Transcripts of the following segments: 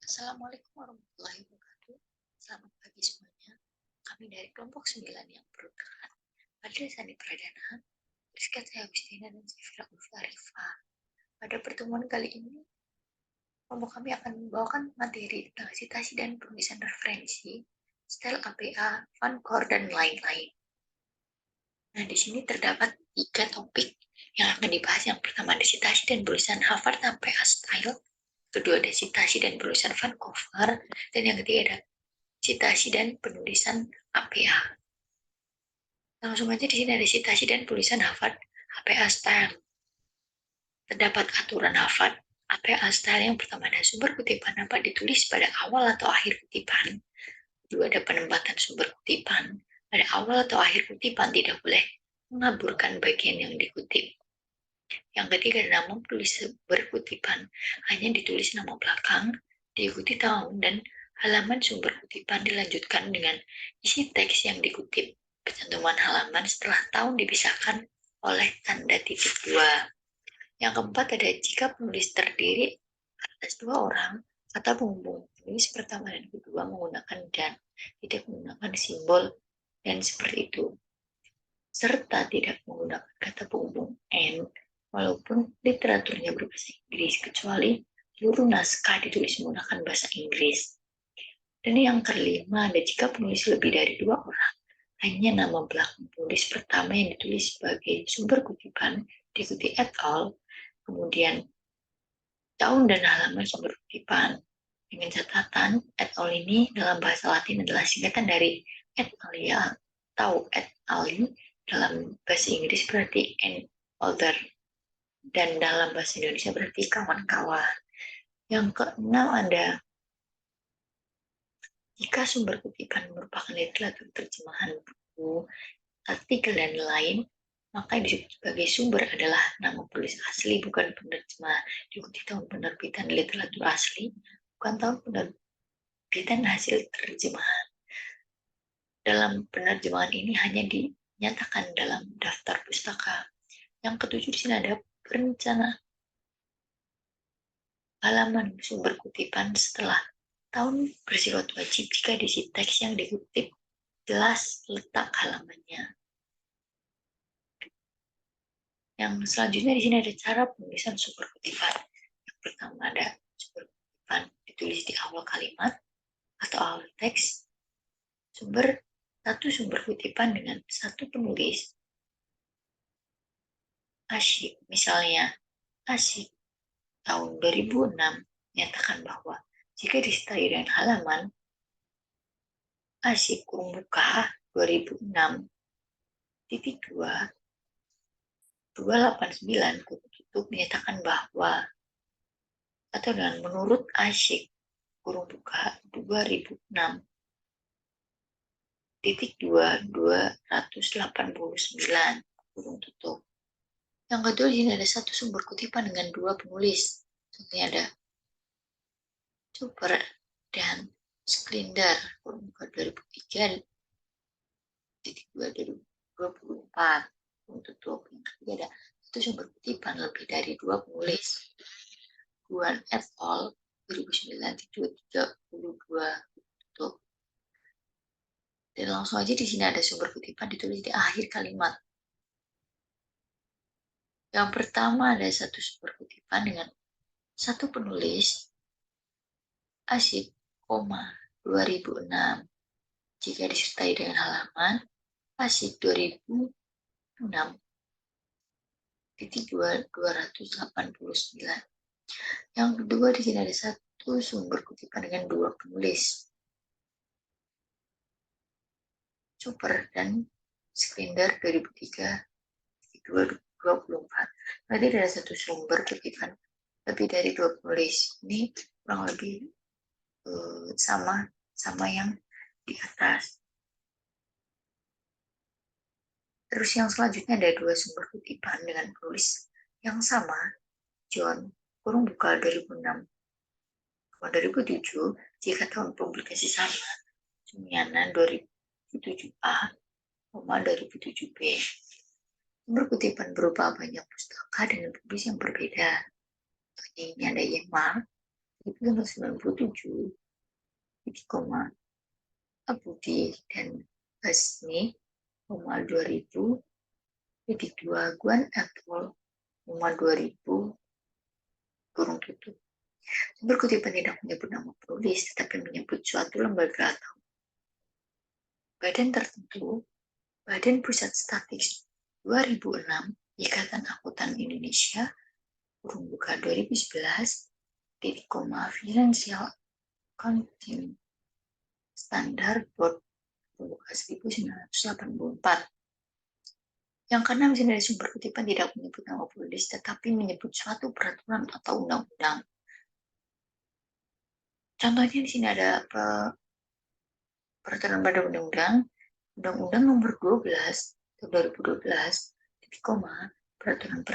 Assalamualaikum warahmatullahi wabarakatuh. Selamat pagi semuanya. Kami dari kelompok 9 yang bergerak pada Sani Pradana, Rizka Agustina dan Sifira Ulfa. Pada pertemuan kali ini, kelompok kami akan membawakan materi tentang citasi dan penulisan referensi, style APA, fun core, dan lain-lain. Nah, di sini terdapat 3 topik yang akan dibahas. Yang pertama ada citasi dan penulisan Harvard APA style, kedua ada citasi dan penulisan Vancouver, dan yang ketiga ada citasi dan penulisan APA. Langsung aja di sini ada citasi dan penulisan Harvard APA style. Terdapat aturan Harvard APA style. Yang pertama ada sumber kutipan dapat ditulis pada awal atau akhir kutipan. Kedua ada penempatan sumber kutipan. Pada awal atau akhir kutipan tidak boleh mengaburkan bagian yang dikutip. Yang ketiga ada nama penulis sumber kutipan hanya ditulis nama belakang, diikuti tahun dan halaman sumber kutipan dilanjutkan dengan isi teks yang dikutip. Kecantuman halaman setelah tahun dipisahkan oleh tanda titik 2. Yang keempat ada jika penulis terdiri atas 2 orang, kata penghubung penulis pertama dan kedua menggunakan dan, tidak menggunakan simbol dan seperti itu. Serta tidak menggunakan kata penghubung and, walaupun literaturnya berbahasa Inggris, kecuali seluruh naskah ditulis menggunakan bahasa Inggris. Dan yang kelima ada jika penulis lebih dari 2 orang, hanya nama belakang penulis pertama yang ditulis sebagai sumber kutipan, diikuti et al., kemudian tahun dan halaman sumber kutipan. Dengan catatan, et al. Ini dalam bahasa Latin adalah singkatan dari et alia atau et ali, dalam bahasa Inggris berarti an older, dan dalam bahasa Indonesia berarti kawan-kawan. Yang keenam ada jika sumber kutipan merupakan literatur terjemahan buku, artikel, dan lain, maka yang disebut sebagai sumber adalah nama penulis asli, bukan penerjemah. Diikuti tahun penerbitan literatur asli, bukan tahun penerbitan hasil terjemahan. Dalam penerjemahan ini hanya dinyatakan dalam daftar pustaka. Yang ketujuh di sini ada perencana halaman sumber kutipan setelah tahun bersifat wajib jika di teks yang dikutip jelas letak halamannya. Yang selanjutnya di sini ada cara penulisan sumber kutipan. Yang pertama ada sumber kutipan ditulis di awal kalimat atau awal teks. Satu sumber kutipan dengan satu penulis. Asyik, misalnya Asyik tahun 2006 menyatakan bahwa jika disertai dengan halaman Asyik kurung buka 2006 titik 2 289 tutup menyatakan bahwa, atau dengan menurut Asyik kurung buka 2006 titik 2 289 kurung tutup. Yang kedua di sini ada satu sumber kutipan dengan 2 penulis. Contohnya ada Cooper dan Sklinder kurung buka 2003 titik 2 2024 kurung tutup. Yang ketiga ada satu sumber kutipan lebih dari 2 penulis. Guan et al. 2009-32 tutup. Dan langsung aja di sini ada sumber kutipan ditulis di akhir kalimat. Yang pertama ada satu sumber kutipan dengan satu penulis Asyik, 2006 jika disertai dengan halaman Asyik 2006 titik 289. Yang kedua di sini ada satu sumber kutipan dengan 2 penulis, Super dan Sklinder 2003 2024. Berarti ada satu sumber kutipan lebih dari 2 penulis. Ini kurang lebih sama yang di atas. Terus yang selanjutnya ada 2 sumber kutipan dengan penulis yang sama, John kurung buka 2006 2007 jika tahun publikasi sama, Sumianan 2007A 2007B. Sumber kutipan berupa banyak pustaka dengan penulis yang berbeda. contohnya ini ada Yemar, itu tanggal 97, titik koma, Budi dan Basmi, 2000, titik 2, Guan Apple, 2000, kurung tutup. Sumber kutipan tidak menyebut nama penulis, tetapi menyebut suatu lembaga atau badan tertentu. Badan Pusat Statistik 2006, Ikatan Akuntan Indonesia, kurung buka 2011, titik koma, Financial Accounting Standard Board, kurung buka 1984. Yang keenam, dari sumber kutipan tidak menyebut nama penulis, tetapi menyebut suatu peraturan atau undang-undang. Contohnya di sini ada peraturan pada undang-undang nomor 12 tahun 2012, titik koma, peraturan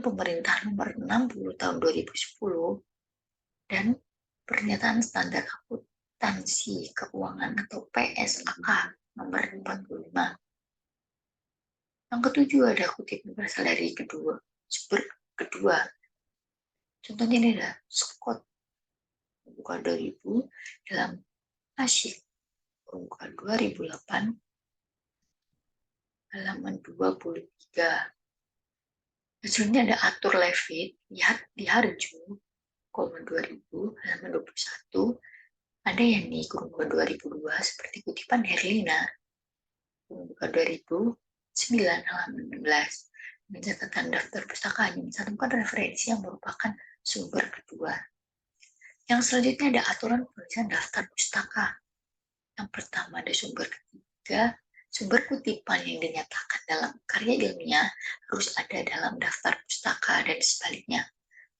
pemerintah nomor 60 tahun 2010, dan pernyataan standar akuntansi keuangan atau PSAK nomor 45. Yang ketujuh ada kutipan berasal dari sumber kedua. Contohnya ini ada Scott, buka 2000, dalam Asyik, buka 2008, halaman 23. Hasilnya ada Atur Levit, di Harju, 2000, halaman 21. Ada yang di kurung buka 2002, seperti kutipan Herlina, kurung buka 2009, halaman 16. Dengan catatan daftar pustaka hanya mencantumkan referensi yang merupakan sumber kedua. Yang selanjutnya ada aturan penulisan daftar pustaka. Yang pertama ada sumber ketiga. Sumber kutipan yang dinyatakan dalam karya ilmiah harus ada dalam daftar pustaka dan sebaliknya.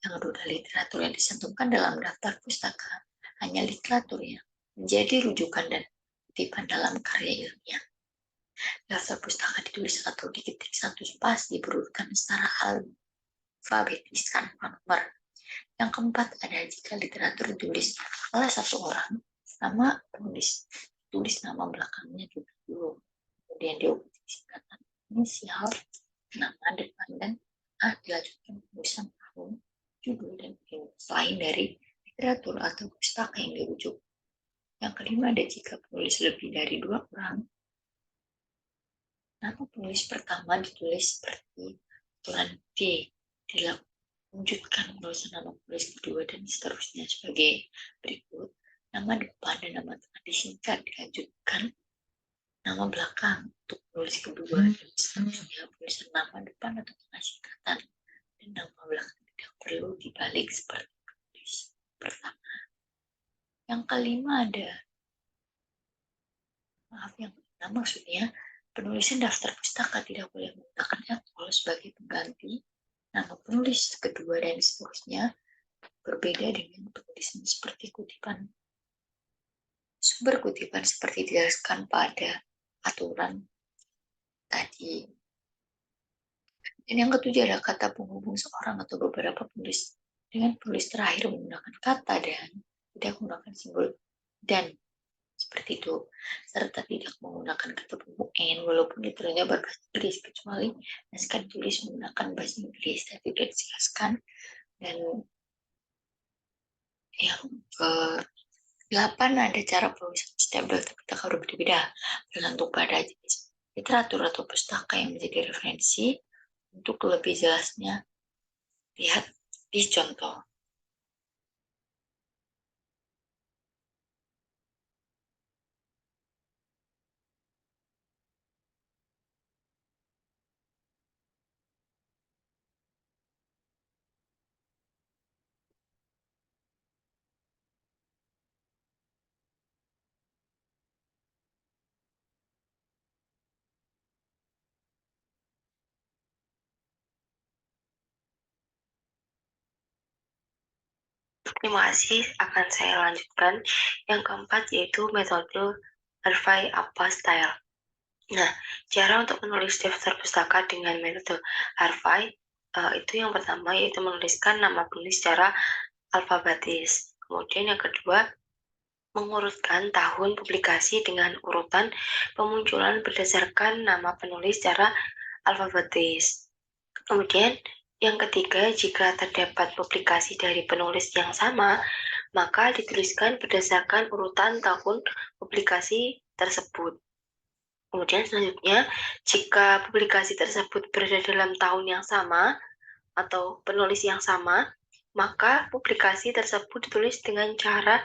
Yang kedua, literatur yang dicantumkan dalam daftar pustaka hanya literatur yang menjadi rujukan dan kutipan dalam karya ilmiah. Daftar pustaka ditulis atau diketik satu spasi diurutkan secara alfabetis tanpa nomor. Yang keempat ada jika literatur ditulis oleh satu orang, nama penulis tulis nama belakangnya juga dulu. Kemudian diikuti singkatan inisial, nama depan, dan dilanjutkan penulisan tahun, judul, dan selain dari literatur atau pustaka yang dirujuk. Yang kelima ada jika penulis lebih dari 2 orang, nama penulis pertama ditulis seperti aturan D, dilanjutkan penulisan nama penulis kedua, dan seterusnya sebagai berikut. Nama depan dan nama tengah disingkat, dilanjutkan nama belakang untuk penulis kedua, dan seterusnya penulisan nama depan atau tengah singkatan dan nama belakang tidak perlu dibalik seperti penulis pertama. Yang kelima ada, maksudnya penulisan daftar pustaka tidak boleh menggunakan equal sebagai pengganti nama penulis kedua, dan seterusnya, berbeda dengan penulisan seperti kutipan. Sumber kutipan seperti dijelaskan pada aturan tadi. Dan yang ketujuh ada kata penghubung seorang atau beberapa penulis dengan penulis terakhir menggunakan kata dan, tidak menggunakan simbol dan, seperti itu, serta tidak menggunakan kata penghubung n walaupun ditulisnya berbahasa Inggris, kecuali naskah ditulis menggunakan bahasa Inggris. Tadi sudah dijelaskan. Dan yang ke-8 ada cara penulisan stable, tapi tak harus berbeda bergantung pada jenis literatur atau pustaka yang menjadi referensi. Untuk lebih jelasnya, lihat di contoh. Terima kasih, akan saya lanjutkan. Yang keempat yaitu metode Harvey Apa Style. Nah, cara untuk menulis daftar pustaka dengan metode Harvey itu yang pertama yaitu menuliskan nama penulis secara alfabetis. Kemudian yang kedua, mengurutkan tahun publikasi dengan urutan pemunculan berdasarkan nama penulis secara alfabetis. Kemudian Yang ketiga, jika terdapat publikasi dari penulis yang sama, maka dituliskan berdasarkan urutan tahun publikasi tersebut. Kemudian selanjutnya, jika publikasi tersebut berada dalam tahun yang sama atau penulis yang sama, maka publikasi tersebut ditulis dengan cara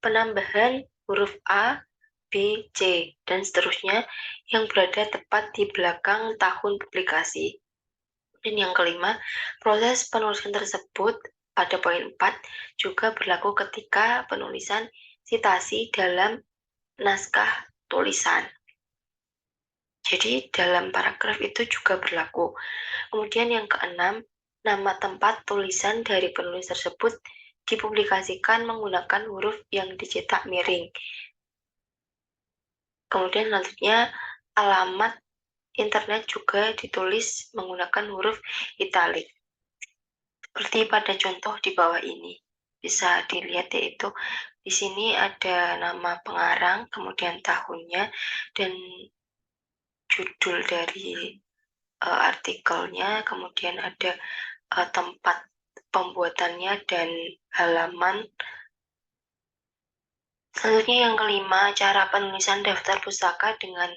penambahan huruf A, B, C, dan seterusnya yang berada tepat di belakang tahun publikasi. Dan yang kelima, proses penulisan tersebut pada poin 4 juga berlaku ketika penulisan sitasi dalam naskah tulisan. Jadi dalam paragraf itu juga berlaku. Kemudian yang keenam, nama tempat tulisan dari penulis tersebut dipublikasikan menggunakan huruf yang dicetak miring. Kemudian selanjutnya, alamat internet juga ditulis menggunakan huruf italik. Seperti pada contoh di bawah ini. Bisa dilihat yaitu di sini ada nama pengarang, kemudian tahunnya, dan judul dari artikelnya, kemudian ada tempat pembuatannya dan halaman. Selanjutnya yang kelima, cara penulisan daftar pustaka dengan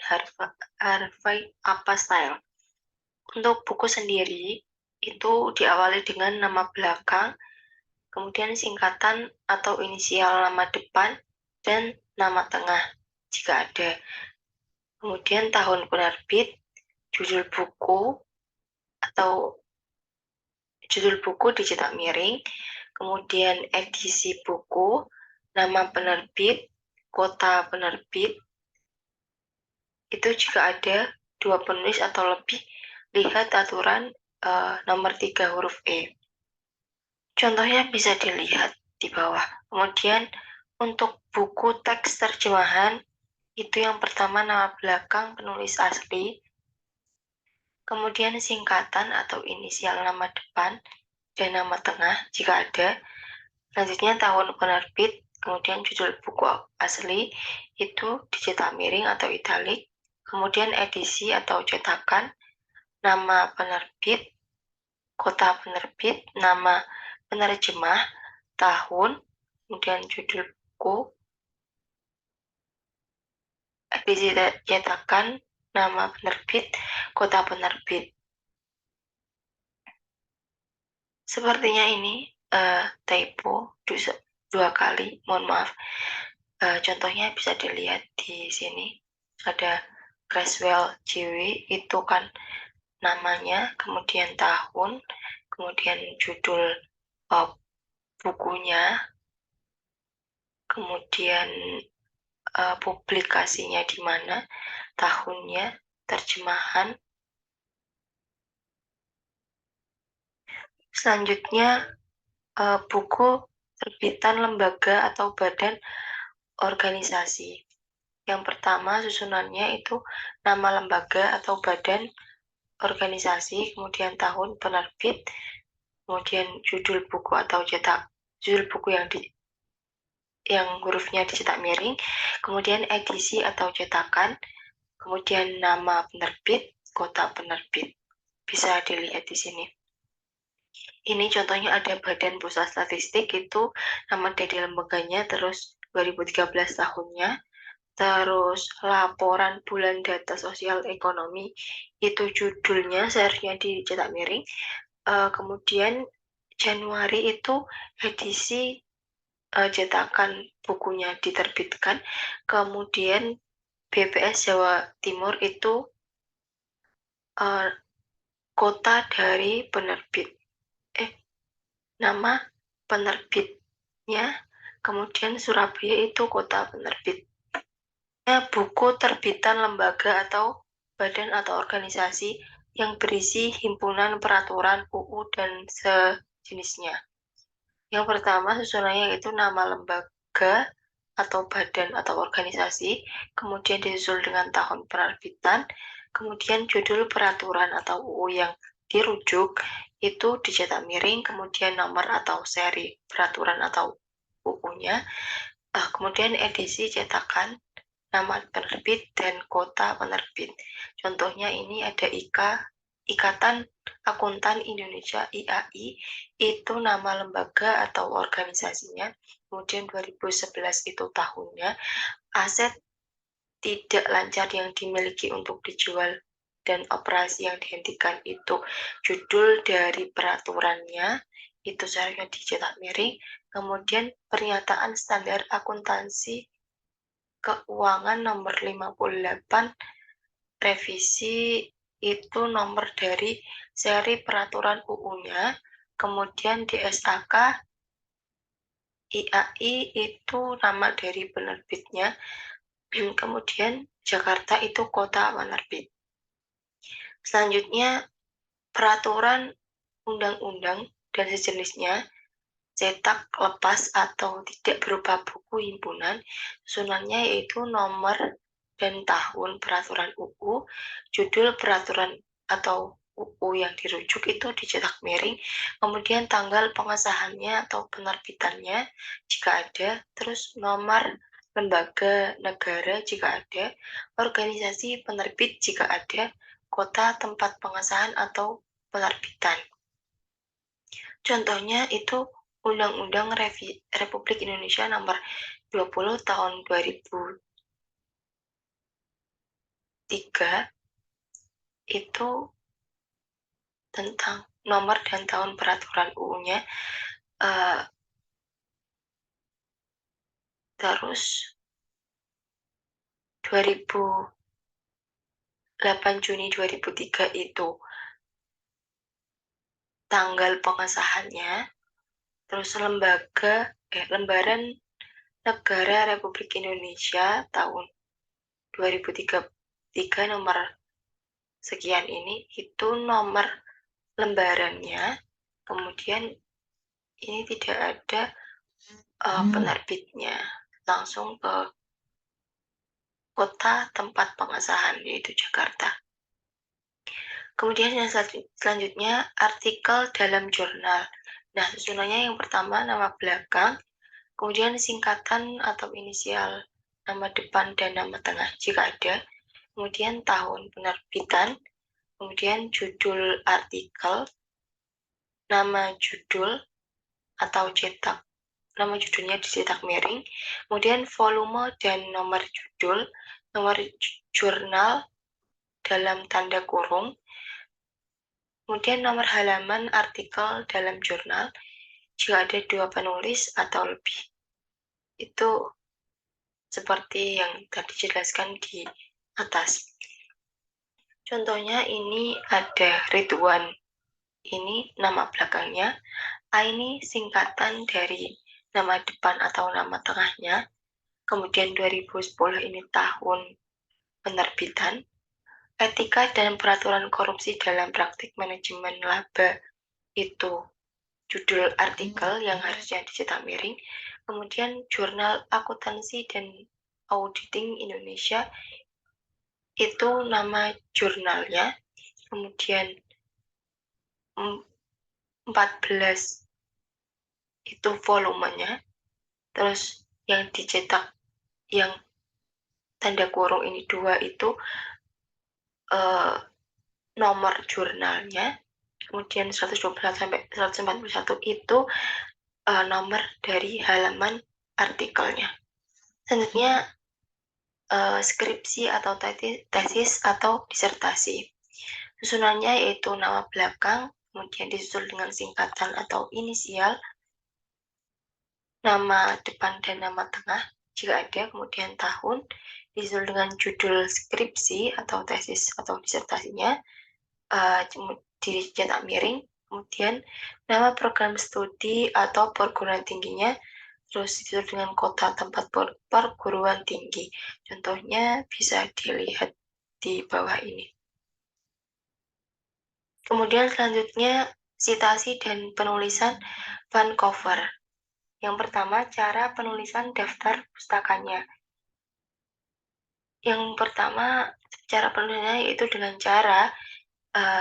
Harvey Apa Style. Untuk buku sendiri, itu diawali dengan nama belakang, kemudian singkatan atau inisial nama depan, dan nama tengah jika ada. Kemudian tahun penerbit, judul buku atau judul buku dicetak miring, kemudian edisi buku, nama penerbit, kota penerbit. Itu jika ada dua penulis atau lebih, lihat aturan nomor 3 huruf E. Contohnya bisa dilihat di bawah. Kemudian untuk buku teks terjemahan, itu yang pertama nama belakang penulis asli, kemudian singkatan atau inisial nama depan, dan nama tengah jika ada. Selanjutnya tahun penerbit, kemudian judul buku asli, itu dicetak miring atau italik, kemudian edisi atau cetakan, nama penerbit, kota penerbit, nama penerjemah, tahun, kemudian judul buku, edisi cetakan, nama penerbit, kota penerbit. Sepertinya ini typo dua kali, mohon maaf. Contohnya bisa dilihat di sini, ada Creswell JW, itu kan namanya, kemudian tahun, kemudian judul bukunya, kemudian publikasinya di mana, tahunnya, terjemahan. Selanjutnya buku terbitan lembaga atau badan organisasi. Yang pertama susunannya itu nama lembaga atau badan organisasi, kemudian tahun penerbit, kemudian judul buku atau judul buku yang hurufnya dicetak miring, kemudian edisi atau cetakan, kemudian nama penerbit, kota penerbit. Bisa dilihat di sini. Ini contohnya ada Badan Pusat Statistik, itu nama dari lembaganya, terus 2013 tahunnya, terus laporan bulan data sosial ekonomi, itu judulnya seharusnya dicetak miring, kemudian Januari itu edisi cetakan bukunya diterbitkan, kemudian BPS Jawa Timur itu kota dari penerbit, nama penerbitnya, kemudian Surabaya itu kota penerbit. Buku terbitan lembaga atau badan atau organisasi yang berisi himpunan peraturan UU dan sejenisnya. Yang pertama susunannya itu nama lembaga atau badan atau organisasi, kemudian disusul dengan tahun penerbitan, kemudian judul peraturan atau UU yang dirujuk, itu dicetak miring, kemudian nomor atau seri peraturan atau UU-nya, kemudian edisi cetakan, nama penerbit, dan kota penerbit. Contohnya ini ada IKA Ikatan Akuntan Indonesia IAI itu nama lembaga atau organisasinya. Kemudian 2011 itu tahunnya. Aset tidak lancar yang dimiliki untuk dijual dan operasi yang dihentikan itu judul dari peraturannya, itu seharusnya dicetak miring. Kemudian pernyataan standar akuntansi keuangan nomor 58 revisi itu nomor dari seri peraturan UU-nya. Kemudian di SAK IAI itu nama dari penerbitnya. Kemudian Jakarta itu kota penerbit. Selanjutnya peraturan undang-undang dan sejenisnya cetak lepas atau tidak berupa buku himpunan, susunannya yaitu nomor dan tahun peraturan UU, judul peraturan atau UU yang dirujuk itu dicetak miring, kemudian tanggal pengesahannya atau penerbitannya jika ada, terus nomor lembaga negara jika ada, organisasi penerbit jika ada, kota tempat pengesahan atau penerbitan. Contohnya itu Undang-Undang Republik Indonesia Nomor 20 Tahun 2003 itu tentang nomor dan tahun peraturan UU-nya. Terus 8 Juni 2003 itu tanggal pengesahannya. Terus Lembaran Negara Republik Indonesia tahun 2003 nomor sekian ini itu nomor lembarannya. Kemudian ini tidak ada penerbitnya, langsung ke kota tempat pengesahan yaitu Jakarta. Kemudian yang selanjutnya artikel dalam jurnal. Nah, susunannya yang pertama nama belakang, kemudian singkatan atau inisial, nama depan dan nama tengah jika ada, kemudian tahun penerbitan, kemudian judul artikel, nama judul atau cetak, nama judulnya dicetak miring, kemudian volume dan nomor judul, nomor jurnal dalam tanda kurung, kemudian nomor halaman artikel dalam jurnal jika ada 2 penulis atau lebih. Itu seperti yang tadi dijelaskan di atas. Contohnya ini ada Ridwan, ini nama belakangnya, A ini singkatan dari nama depan atau nama tengahnya, kemudian 2010 ini tahun penerbitan, etika dan peraturan korupsi dalam praktik manajemen laba itu judul artikel yang harusnya dicetak miring, kemudian jurnal akuntansi dan auditing Indonesia itu nama jurnalnya, kemudian 14 itu volumenya, terus yang dicetak yang tanda kurung ini 2 itu nomor jurnalnya, kemudian 121 sampai 141 itu nomor dari halaman artikelnya. Selanjutnya skripsi atau tesis atau disertasi. Susunannya yaitu nama belakang, kemudian disusul dengan singkatan atau inisial, nama depan dan nama tengah jika ada, kemudian tahun, disusul dengan judul skripsi atau tesis atau disertasinya, dicetak miring, kemudian nama program studi atau perguruan tingginya, terus disusul dengan kota tempat perguruan tinggi. Contohnya bisa dilihat di bawah ini. Kemudian selanjutnya citasi dan penulisan Vancouver. Yang pertama, cara penulisan daftar pustakanya. Yang pertama, cara penulisannya yaitu dengan cara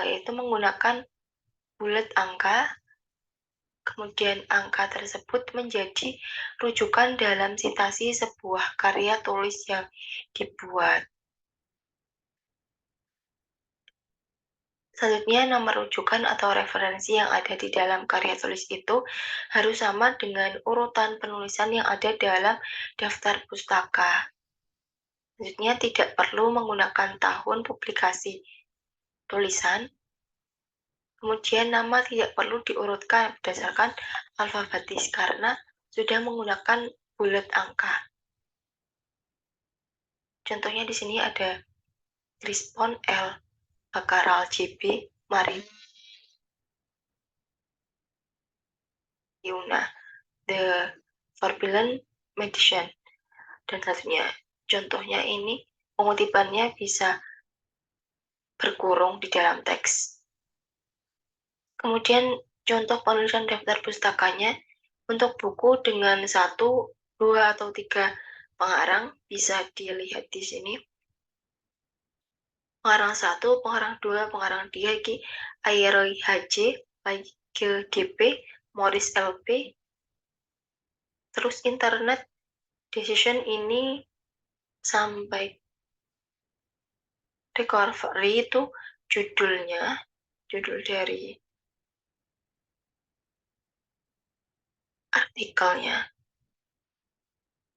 yaitu menggunakan bulat angka, kemudian angka tersebut menjadi rujukan dalam citasi sebuah karya tulis yang dibuat. Selanjutnya, nama rujukan atau referensi yang ada di dalam karya tulis itu harus sama dengan urutan penulisan yang ada dalam daftar pustaka. Selanjutnya, tidak perlu menggunakan tahun publikasi tulisan. Kemudian, nama tidak perlu diurutkan berdasarkan alfabetis karena sudah menggunakan bulat angka. Contohnya di sini ada Crispon L. Bakaral JB Marin Yuna The Forbidden Medicine dan satunya. Contohnya ini pengutipannya bisa berkurung di dalam teks. Kemudian contoh penulisan daftar pustakanya untuk buku dengan 1, 2, atau 3 pengarang bisa dilihat di sini. Pengarang 1, pengarang 2, pengarang 3 iki Ayroy HJ, Michael DP, Morris LP. Terus internet decision ini sampai recovery itu judul dari artikelnya.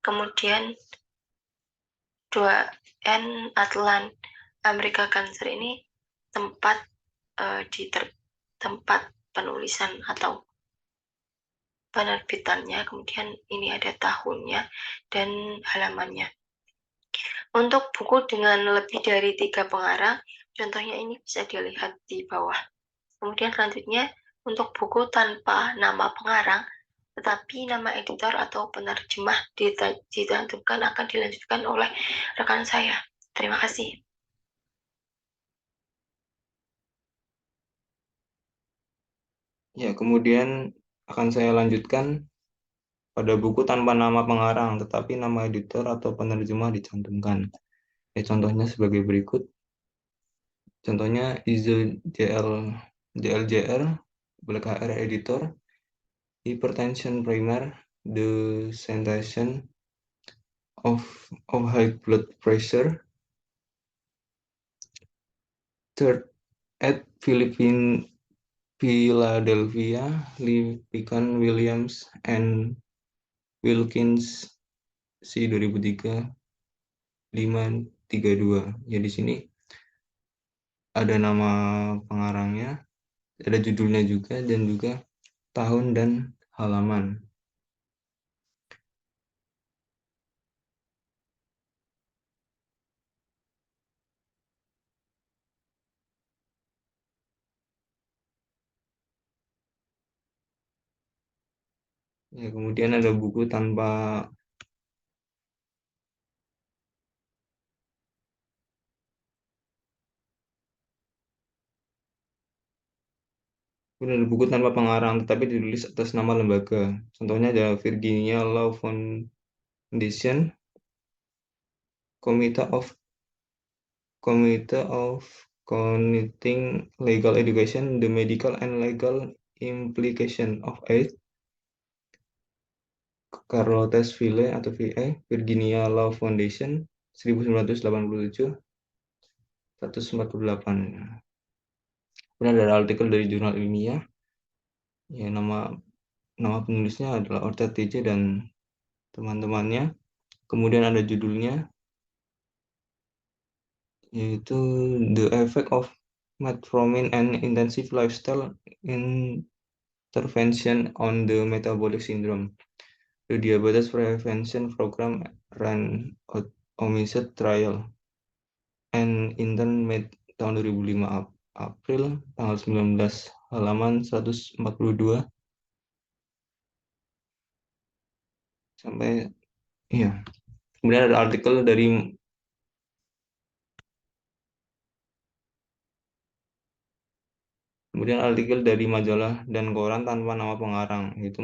Kemudian 2N Atlant Amerika Cancer ini tempat tempat penulisan atau penerbitannya. Kemudian ini ada tahunnya dan halamannya. Untuk buku dengan lebih dari 3 pengarang, contohnya ini bisa dilihat di bawah. Kemudian selanjutnya, untuk buku tanpa nama pengarang, tetapi nama editor atau penerjemah ditentukan akan dilanjutkan oleh rekan saya. Terima kasih. Ya, kemudian akan saya lanjutkan pada buku tanpa nama pengarang, tetapi nama editor atau penerjemah dicantumkan. Ya, contohnya sebagai berikut. Contohnya Izel JLJR, Black HR Editor, Hypertension Primer, The Sensation of High Blood Pressure, Third at Philadelphia, Lipicon Williams and Wilkins C 2003 532. Ya, di sini ada nama pengarangnya, ada judulnya juga, dan juga tahun dan halaman. Ya, kemudian ada buku tanpa pengarang tetapi ditulis atas nama lembaga. Contohnya ada Virginia Law Foundation, Committee of Connecting Legal Education, the Medical and Legal Implication of AIDS, Carlottesville atau VA, Virginia Law Foundation, 1987, 148. Kemudian ada artikel dari jurnal ilmiah. Ya, nama penulisnya adalah Orta TJ dan teman-temannya. Kemudian ada judulnya, yaitu The Effect of Metformin and Intensive Lifestyle Intervention on the Metabolic Syndrome. The Diabetes Prevention Program ran Homicide Trial and Intern Med tahun 2005 April tanggal 19 halaman 142 sampai iya. Kemudian ada artikel dari majalah dan koran tanpa nama pengarang, yaitu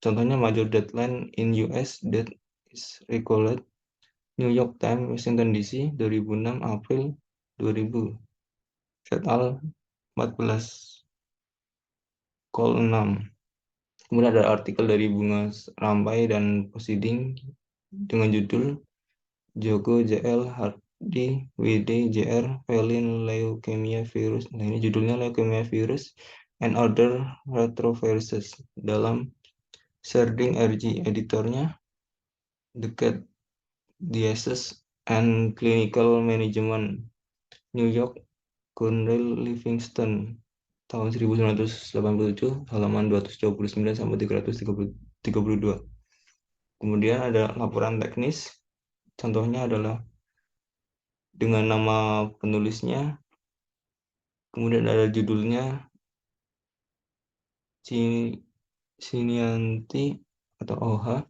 contohnya Major Deadline in US that is recalled, New York Times, Washington DC, 2006 April 2000, Fatal 14 Call 6. Kemudian ada artikel dari Bunga Rampai dan Proceeding dengan judul Joko JL WD, JR, Velin, Leukemia Virus. Nah, ini judulnya Leukemia Virus and Other Retroviruses dalam Serding RG. Editornya The Disease and Clinical Management, New York, Cornell Livingston, tahun 1987, halaman 229 sampai 332. Kemudian ada laporan teknis, contohnya adalah dengan nama penulisnya, kemudian ada judulnya, Sinianti atau OH,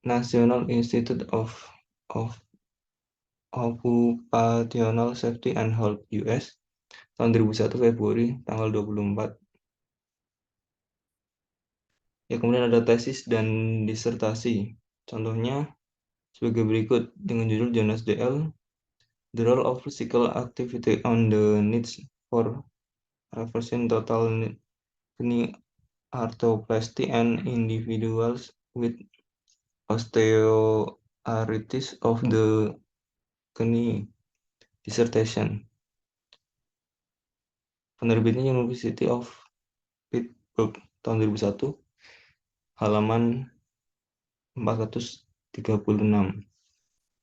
National Institute of Occupational Safety and Health US, tahun 2001 Februari tanggal 24. Ya, kemudian ada tesis dan disertasi. Contohnya sebagai berikut dengan judul Jonas DL, The Role of Physical Activity on the Needs for Reversing Total Knee Arthroplasty and Individuals with Osteoarthritis of the Knee, Dissertation. Penerbitnya University of Pittsburgh tahun 2001, halaman 436.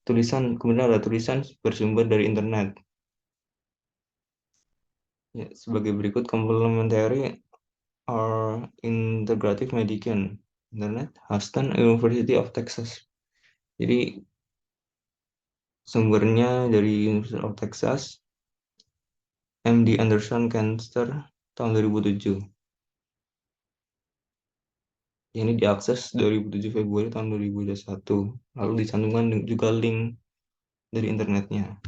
Kemudian ada tulisan bersumber dari internet. Ya, sebagai berikut complementary or integrative medicine, internet, Houston University of Texas. Jadi sumbernya dari University of Texas, MD Anderson Cancer tahun 2007. Ini diakses 2007 Februari tahun 2021. Lalu dicantumkan juga link dari internetnya.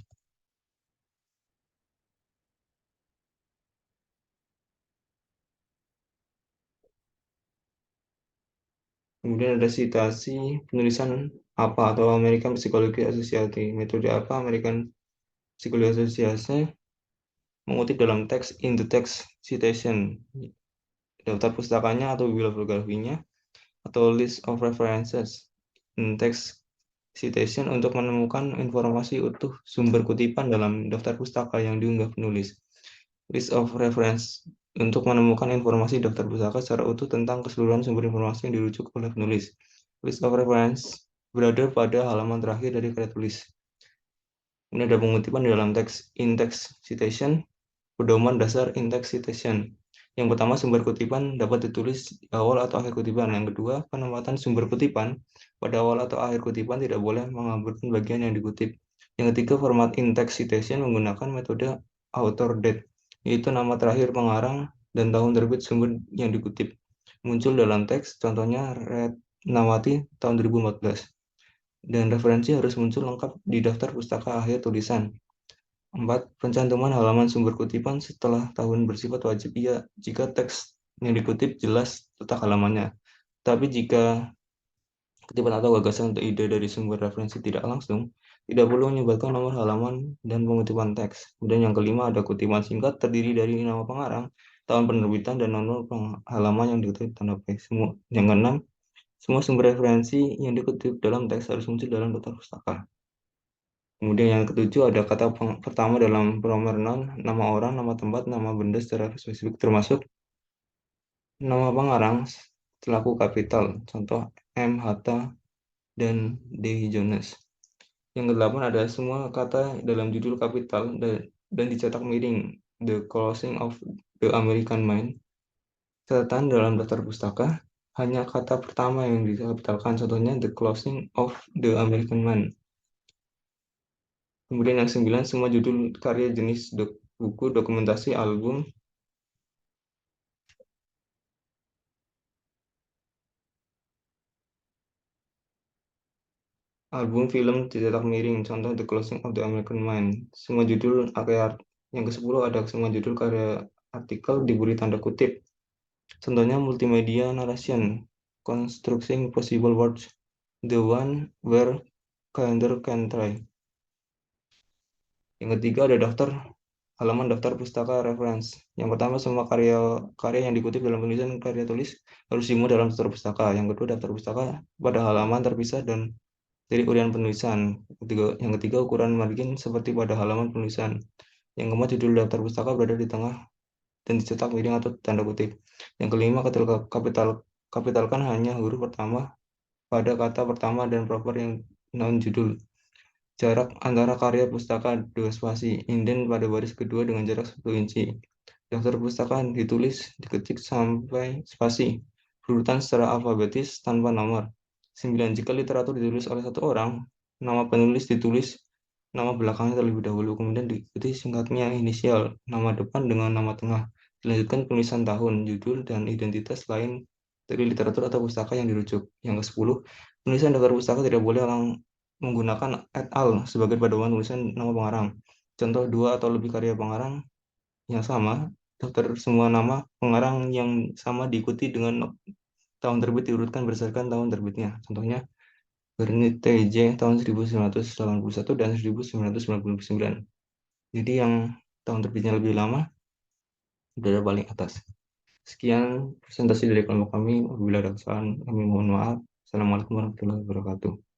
Kemudian ada citasi penulisan apa atau American Psychology Association. Metode apa American Psychology Association? Mengutip dalam teks in the text citation, daftar pustakanya atau bibliografinya, atau list of references in text citation untuk menemukan informasi utuh sumber kutipan dalam daftar pustaka yang diunggah penulis. List of reference untuk menemukan informasi daftar pustaka secara utuh tentang keseluruhan sumber informasi yang dirujuk oleh penulis. List of reference berada pada halaman terakhir dari karya tulis. Ini ada pengutipan di dalam teks in-text citation, pedoman dasar in-text citation. Yang pertama, sumber kutipan dapat ditulis di awal atau akhir kutipan. Yang kedua, penempatan sumber kutipan pada awal atau akhir kutipan tidak boleh mengaburkan bagian yang dikutip. Yang ketiga, format in-text citation menggunakan metode author date, yaitu nama terakhir pengarang dan tahun terbit sumber yang dikutip muncul dalam teks, contohnya Retnawati tahun 2014. Dan referensi harus muncul lengkap di daftar pustaka akhir tulisan. 4. Pencantuman halaman sumber kutipan setelah tahun bersifat wajib jika teks yang dikutip jelas letak halamannya. Tapi jika kutipan atau gagasan atau ide dari sumber referensi tidak langsung, tidak perlu menyebutkan nomor halaman dan pengutipan teks. Kemudian yang kelima, ada kutipan singkat terdiri dari nama pengarang, tahun penerbitan, dan nomor halaman yang dikutip tanda petik. Yang keenam, semua sumber referensi yang dikutip dalam teks harus muncul dalam daftar pustaka. Kemudian yang ketujuh, ada kata pertama dalam pronoun, nama orang, nama tempat, nama benda secara spesifik, termasuk nama pengarang selaku kapital, contoh M. Hatta dan D. Jones. Yang kedelapan, ada semua kata dalam judul kapital dan dicetak miring, The Closing of the American Mind. Catatan dalam daftar pustaka, hanya kata pertama yang dikapitalkan, contohnya The Closing of the American Mind. Kemudian yang 9, semua judul karya jenis buku, dokumentasi, album, film dicetak miring, contoh The Closing of the American Mind. Semua judul karya. Yang ke-10, ada semua judul karya artikel diberi tanda kutip. Contohnya multimedia narration, constructing possible words, the one where calendar can try. Yang ketiga, ada halaman daftar pustaka reference. Yang pertama, semua karya yang dikutip dalam penulisan karya tulis harus dimuat dalam daftar pustaka. Yang kedua, daftar pustaka pada halaman terpisah dan dari urian penulisan. Yang ketiga, ukuran margin seperti pada halaman penulisan. Yang keempat, judul daftar pustaka berada di tengah dan dicetak miring atau tanda kutip. Yang kelima, kapitalkan hanya huruf pertama pada kata pertama dan proper yang non-judul. Jarak antara karya pustaka 2 spasi, inden pada baris kedua dengan jarak 1 inci. Daftar pustaka ditulis, diketik sampai spasi, berurutan secara alfabetis tanpa nomor. 9. Jika literatur ditulis oleh satu orang, nama penulis ditulis nama belakangnya terlebih dahulu, kemudian diikuti singkatnya inisial, nama depan dengan nama tengah. Dilanjutkan penulisan tahun, judul, dan identitas lain dari literatur atau pustaka yang dirujuk. Yang ke-10, penulisan daftar pustaka tidak boleh menggunakan et al. Sebagai pedoman tulisan nama pengarang. Contoh 2 atau lebih karya pengarang yang sama, daftar semua nama pengarang yang sama diikuti dengan tahun terbit diurutkan berdasarkan tahun terbitnya. Contohnya, Bernard T.J. tahun 1981 dan 1999. Jadi yang tahun terbitnya lebih lama, berada paling atas. Sekian presentasi dari kelompok kami. Apabila ada kesalahan, kami mohon maaf. Assalamualaikum warahmatullahi wabarakatuh.